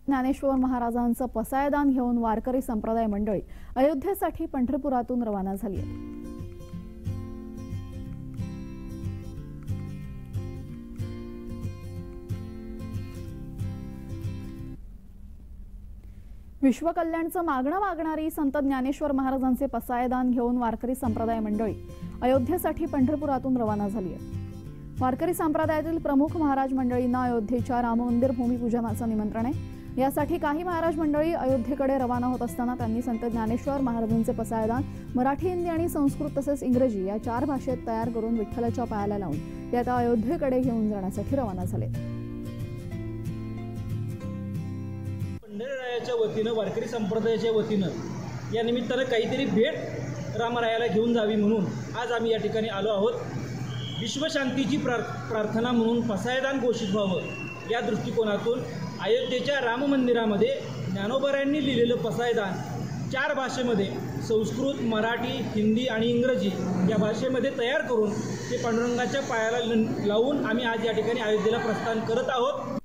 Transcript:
ज्ञानेश्वर महाराजांचं पसायदान घेऊन वारकरी संप्रदाय मंडळी अयोध्येसाठी पंढरपुरातून रवाना झाली आहे। विश्वकल्याणचं मागणं मागणारी संत ज्ञानेश्वर महाराजांचे पसायदान घेऊन वारकरी संप्रदाय मंडळी अयोध्येसाठी पंढरपुरातून रवाना झाली आहे। वारकरी संप्रदायातील प्रमुख महाराज मंडळींना अयोध्येच्या राम मंदिर भूमिपूजनाचं निमंत्रण आहे। यासाठी काही महाराज मंडळी अयोध्येकडे रवाना होत असताना त्यांनी संत ज्ञानेश्वर महाराजांचे पसायदान मराठी, हिंदी आणि संस्कृत तसेच इंग्रजी या 4 भाषेत तयार करून विठ्ठलाच्या पायाला लावून ते आता अयोध्येकडे घेऊन जाण्यासाठी रवाना झाले। पंढररायाच्या वतीनं, वारकरी संप्रदायाच्या वतीनं या निमित्तानं काहीतरी भेट रामरायाला घेऊन जावी म्हणून आज आम्ही या ठिकाणी आलो आहोत। विश्वशांतीची प्रार्थना म्हणून पसायदान घोषित व्हावं या दृष्टिकोनातून अयोध्येच्या राम मंदिरामध्ये ज्ञानोबारायांनी लिहिलेलं पसायदान 4 भाषेमध्ये संस्कृत, मराठी, हिंदी आणि इंग्रजी या भाषेमध्ये तयार करून ते पांडुरंगाच्या पायाला लावून आम्ही आज या ठिकाणी अयोध्येला प्रस्थान करत आहोत।